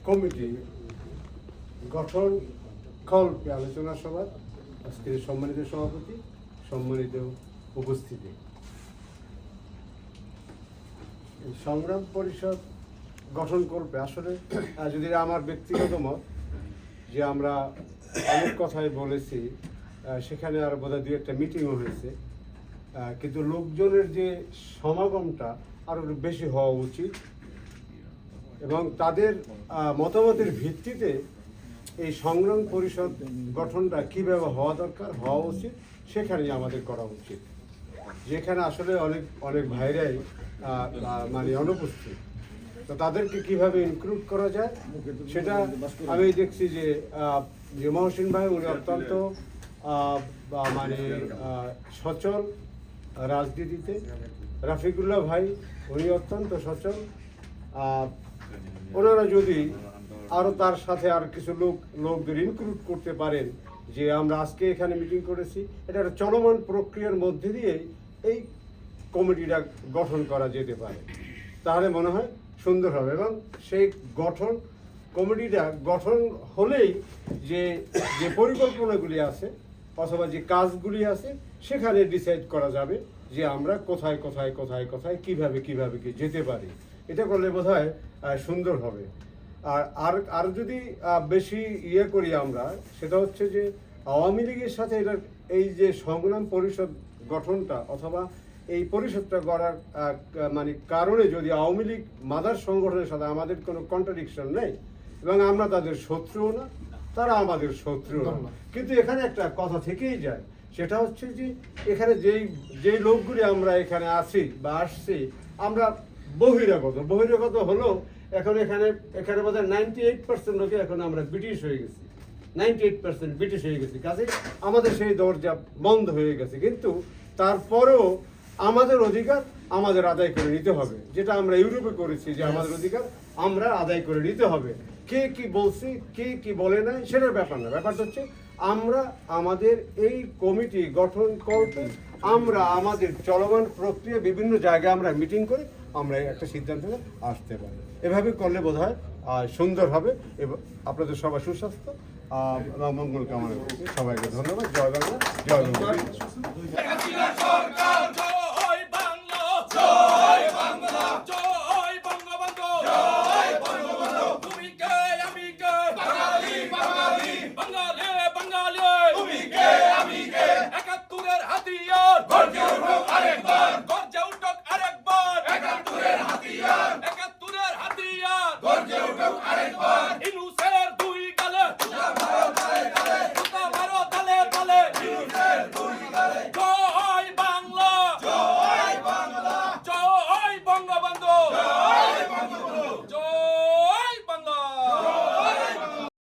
Committee গঠন কল্পে আলোচনা সভা আজকের সম্মানিত সভাপতি, সম্মানিত উপস্থিতি, সংগ্রাম পরিষদ গঠন করবে। আসলে যদি আমার ব্যক্তিগত মত যে আমরা অনেক কথাই বলেছি, সেখানে আর বোধহয় 2-1টা মিটিংও হয়েছে, কিন্তু লোকজনের যে সমাগমটা আরও বেশি হওয়া উচিত এবং তাদের মতামতের ভিত্তিতে এই সংগ্রাম পরিষদ গঠনটা কীভাবে হওয়া দরকার, হওয়া উচিত, সেখানেই আমাদের করা উচিত। যেখানে আসলে অনেক ভাইরাই মানে অনুপস্থিত, তো তাদেরকে কিভাবে ইনক্লুড করা যায় সেটা আমি দেখছি যে মহসিন ভাই উনি অত্যন্ত মানে সচল রাজনীতিতে, রাফিকুল্লাহ ভাই উনি অত্যন্ত সচল। ওনারা যদি আরও তার সাথে আর কিছু লোকদের ইনক্লুড করতে পারেন, যে আমরা আজকে এখানে মিটিং করেছি, এটা একটা চলমান প্রক্রিয়ার মধ্যে দিয়ে এই কমিটিটা গঠন করা যেতে পারে, তাহলে মনে হয় সুন্দর হবে। এবং সেই কমিটিটা গঠন হলেই যে পরিকল্পনাগুলি আছে অথবা যে কাজগুলি আছে সেখানে ডিসাইড করা যাবে যে আমরা কোথায় কোথায় কোথায় কোথায় কিভাবে কি যেতে পারি। এটা করলে বোধহয় সুন্দর হবে। আর যদি বেশি করি আমরা, সেটা হচ্ছে যে আওয়ামী লীগের সাথে এটার এই যে সংগ্রাম পরিষদ গঠনটা অথবা এই পরিষদটা গড়ার মানে কারণে যদি আওয়ামী লীগ মাদার সংগঠনের সাথে আমাদের কোনো কন্ট্রাডিকশন নেই এবং আমরা তাদের শত্রুও না, তারা আমাদের শত্রু না, কিন্তু এখানে একটা কথা থেকেই যায়, সেটা হচ্ছে যে এখানে যেই লোকগুলি আমরা এখানে আছি বা আসছি, আমরা বহিরাগত হলো। এখন এখানে বোধহয় 98% লোকে এখন আমরা ব্রিটিশ হয়ে গেছি, 98% ব্রিটিশ হয়ে গেছি, কাজে আমাদের সেই দরজা বন্ধ হয়ে গেছে। কিন্তু তারপরেও আমাদের অধিকার আমাদের আদায় করে নিতে হবে, যেটা আমরা ইউরোপে করেছি, যে আমাদের অধিকার আমরা আদায় করে নিতে হবে। কে কি বলছে, কে কি বলে নাই, সেটার ব্যাপার না। ব্যাপারটা হচ্ছে আমরা আমাদের এই কমিটি গঠন করতে আমরা আমাদের চলমান প্রক্রিয়া বিভিন্ন জায়গায় আমরা মিটিং করে আমরা একটা সিদ্ধান্তে আসতে পারি। এভাবে করলে বোধহয় সুন্দর হবে। এবং আপনাদের সবার সুস্বাস্থ্য মঙ্গল কামনা করছি। সবাইকে ধন্যবাদ। জয় বাংলা, জয় বাংলা।